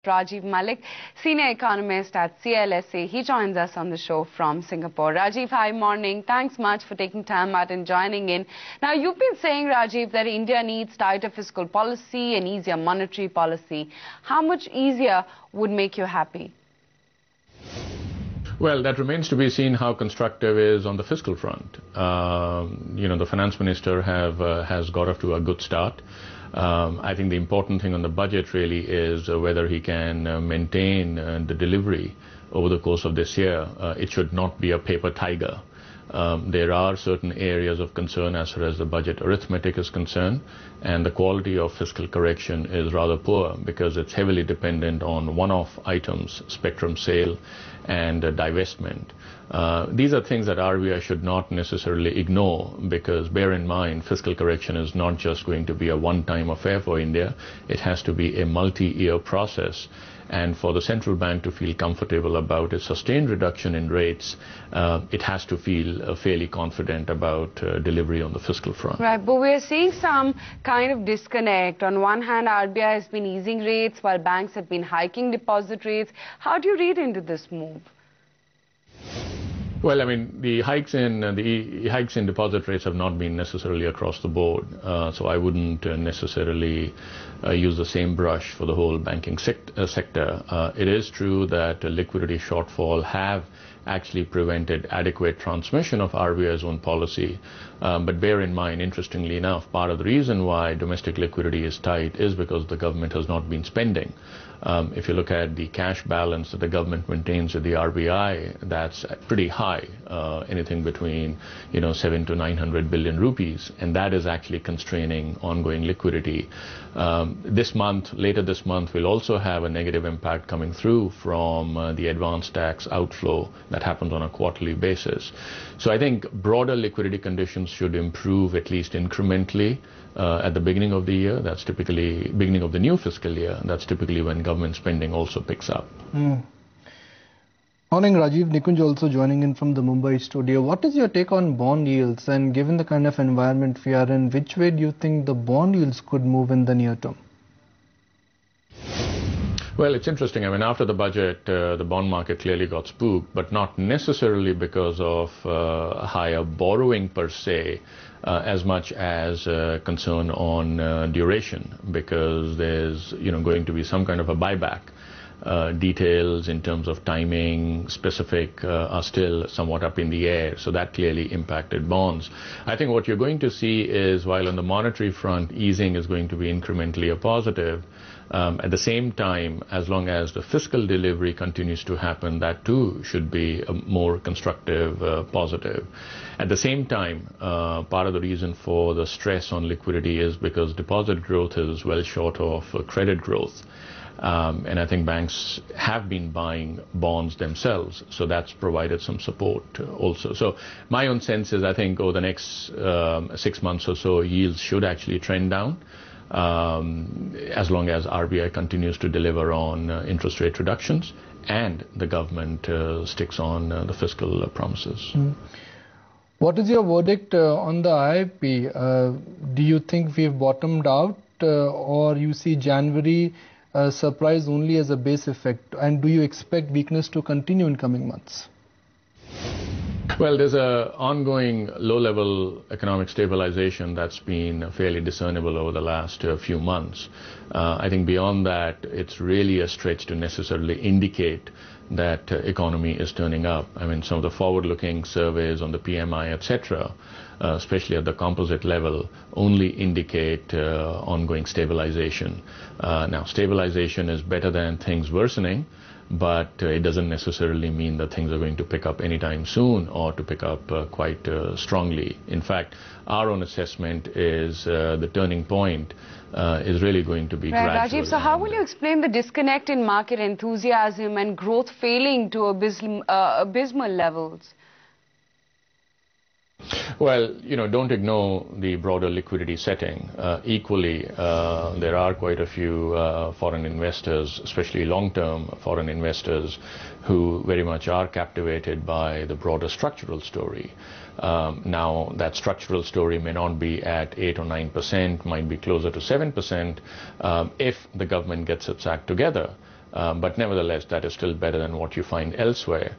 Rajiv Malik, Senior Economist at CLSA. He joins us on the show from Singapore. Rajiv, hi, morning. Thanks much for taking time out and joining in. Now, you've been saying, Rajiv, that India needs tighter fiscal policy and easier monetary policy. How much easier would make you happy? Well, that remains to be seen how constructive is on the fiscal front. The finance minister has got off to a good start. I think the important thing on the budget really is whether he can maintain the delivery over the course of this year. It should not be a paper tiger. There are certain areas of concern as far as the budget arithmetic is concerned, and the quality of fiscal correction is rather poor because it's heavily dependent on one-off items, spectrum sale and divestment. These are things that RBI should not necessarily ignore, because bear in mind, fiscal correction is not just going to be a one-time affair for India. It has to be a multi-year process. And for the central bank to feel comfortable about a sustained reduction in rates, it has to feel fairly confident about delivery on the fiscal front. Right, but we're seeing some kind of disconnect. On one hand, RBI has been easing rates while banks have been hiking deposit rates. How do you read into this move? Well, I mean, the hikes in deposit rates have not been necessarily across the board, so I wouldn't necessarily use the same brush for the whole banking sector. It is true that liquidity shortfall have actually prevented adequate transmission of RBI's own policy. But bear in mind, interestingly enough, part of the reason why domestic liquidity is tight is because the government has not been spending. If you look at the cash balance that the government maintains with the RBI, that's pretty high, anything between 700 to 900 billion rupees, and that is actually constraining ongoing liquidity. Later this month, we'll also have a negative impact coming through from the advance tax outflow that happens on a quarterly basis. So I think broader liquidity conditions should improve at least incrementally at the beginning of the year. That's typically beginning of the new fiscal year. That's typically when government spending also picks up. Morning, Rajiv. Nikunj also joining in from the Mumbai studio. What is your take on bond yields, and given the kind of environment we are in, which way do you think the bond yields could move in the near term? Well, it's interesting. I mean, after the budget, the bond market clearly got spooked, but not necessarily because of higher borrowing per se, as much as concern on duration, because there's going to be some kind of a buyback. Details in terms of timing, specific, are still somewhat up in the air, so that clearly impacted bonds. I think what you're going to see is, while on the monetary front, easing is going to be incrementally a positive, at the same time, as long as the fiscal delivery continues to happen, that too should be a more constructive positive. At the same time, part of the reason for the stress on liquidity is because deposit growth is well short of credit growth. And I think banks have been buying bonds themselves, so that's provided some support also. So my own sense is, I think over the next 6 months or so, yields should actually trend down, as long as RBI continues to deliver on interest rate reductions and the government sticks on the fiscal promises. What is your verdict on the IIP? Do you think we've bottomed out, or you see January surprise only as a base effect, and do you expect weakness to continue in coming months? Well, there's an ongoing low-level economic stabilization that's been fairly discernible over the last few months. I think beyond that, it's really a stretch to necessarily indicate that economy is turning up. I mean, some of the forward-looking surveys on the PMI, etc., especially at the composite level, only indicate ongoing stabilization. Now, stabilization is better than things worsening, but it doesn't necessarily mean that things are going to pick up anytime soon or to pick up quite strongly. In fact, our own assessment is the turning point is really going to be gradual. Rajiv, so how will you explain the disconnect in market enthusiasm and growth failing to abysmal levels? Well, don't ignore the broader liquidity setting. Equally, there are quite a few foreign investors, especially long-term foreign investors, who very much are captivated by the broader structural story. Now, that structural story may not be at 8 or 9%, might be closer to 7% if the government gets its act together. But nevertheless, that is still better than what you find elsewhere.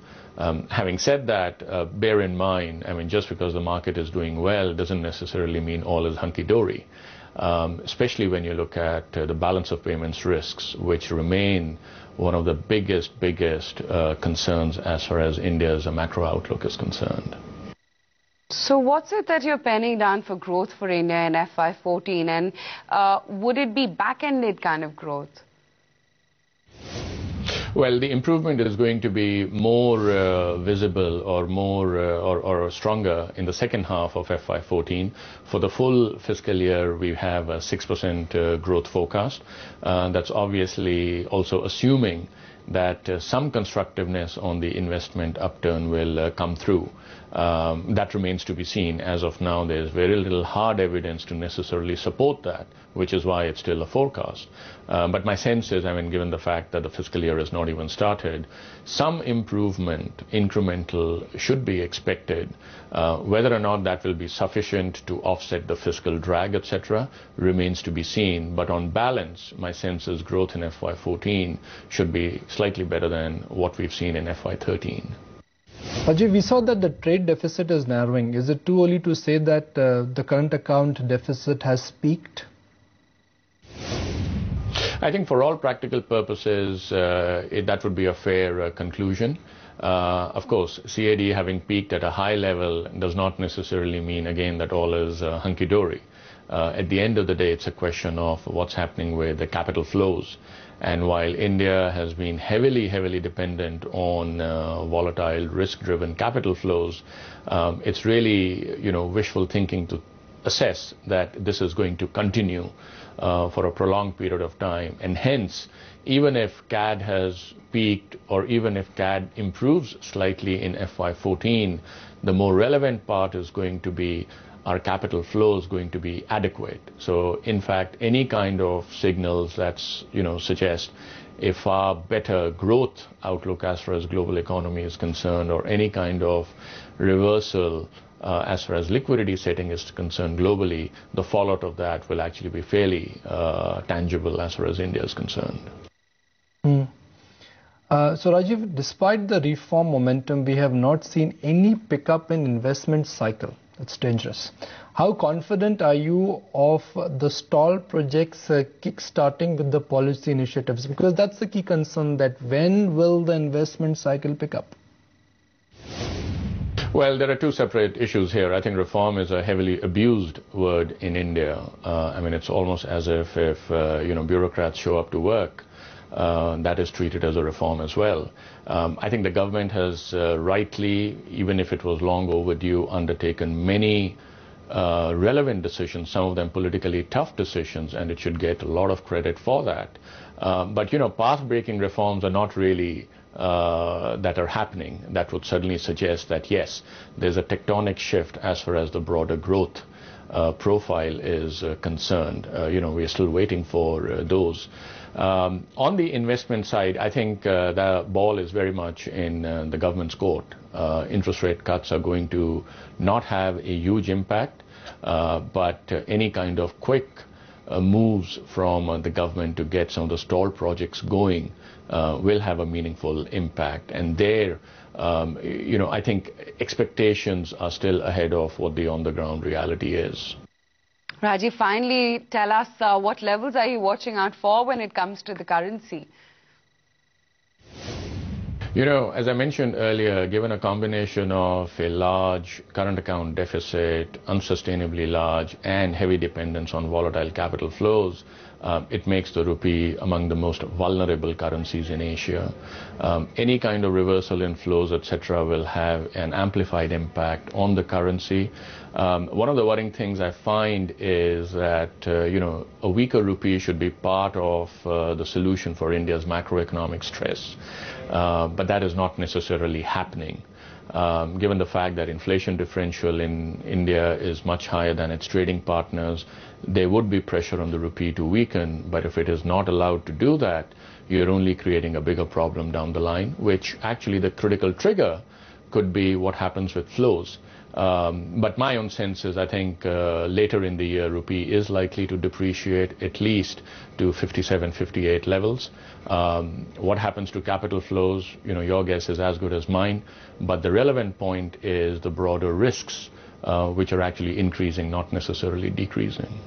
Having said that, bear in mind, I mean, just because the market is doing well doesn't necessarily mean all is hunky-dory, especially when you look at the balance of payments risks, which remain one of the biggest concerns as far as India's macro outlook is concerned. So what's it that you're penning down for growth for India in FY14, and would it be back-ended kind of growth? Well, the improvement is going to be more visible or more or stronger in the second half of FY14. For the full fiscal year, we have a 6% growth forecast. That's obviously also assuming that some constructiveness on the investment upturn will come through. That remains to be seen. As of now, there's very little hard evidence to necessarily support that, which is why it's still a forecast. But my sense is, I mean, given the fact that the fiscal year has not even started, some improvement, incremental, should be expected. Whether or not that will be sufficient to offset the fiscal drag, etc., remains to be seen. But on balance, my sense is growth in FY14 should be slightly better than what we've seen in FY13. Ajay, we saw that the trade deficit is narrowing. Is it too early to say that the current account deficit has peaked? I think for all practical purposes, that would be a fair conclusion. Of course, CAD having peaked at a high level does not necessarily mean, again, that all is hunky-dory. At the end of the day, it's a question of what's happening with the capital flows. And while India has been heavily dependent on volatile, risk-driven capital flows, it's really, wishful thinking to assess that this is going to continue for a prolonged period of time. And hence, even if CAD has peaked or even if CAD improves slightly in FY14, the more relevant part is going to be, our capital flows going to be adequate. So in fact, any kind of signals that suggest a far better growth outlook as far as global economy is concerned, or any kind of reversal as far as liquidity setting is concerned globally, the fallout of that will actually be fairly tangible as far as India is concerned. So Rajiv, despite the reform momentum, we have not seen any pickup in investment cycle. It's dangerous. How confident are you of the stalled projects kick-starting with the policy initiatives? Because that's the key concern, that when will the investment cycle pick up? Well, there are two separate issues here. I think reform is a heavily abused word in India. I mean, it's almost as if bureaucrats show up to work, that is treated as a reform as well. I think the government has rightly, even if it was long overdue, undertaken many relevant decisions, some of them politically tough decisions, and it should get a lot of credit for that. But path-breaking reforms are not really that are happening. That would certainly suggest that, yes, there's a tectonic shift as far as the broader growth profile is concerned. We're still waiting for those. On the investment side, I think the ball is very much in the government's court. Interest rate cuts are going to not have a huge impact, but any kind of quick moves from the government to get some of the stalled projects going will have a meaningful impact. And there, I think expectations are still ahead of what the on-the-ground reality is. Rajiv, finally, tell us what levels are you watching out for when it comes to the currency? As I mentioned earlier, given a combination of a large current account deficit, unsustainably large, and heavy dependence on volatile capital flows, it makes the rupee among the most vulnerable currencies in Asia. Any kind of reversal in flows, etc., will have an amplified impact on the currency. One of the worrying things I find is that, a weaker rupee should be part of the solution for India's macroeconomic stress. But that is not necessarily happening. Given the fact that inflation differential in India is much higher than its trading partners, there would be pressure on the rupee to weaken. But if it is not allowed to do that, you're only creating a bigger problem down the line, which actually the critical trigger could be what happens with flows. But my own sense is I think later in the year rupee is likely to depreciate at least to 57, 58 levels. What happens to capital flows, your guess is as good as mine. But the relevant point is the broader risks which are actually increasing, not necessarily decreasing.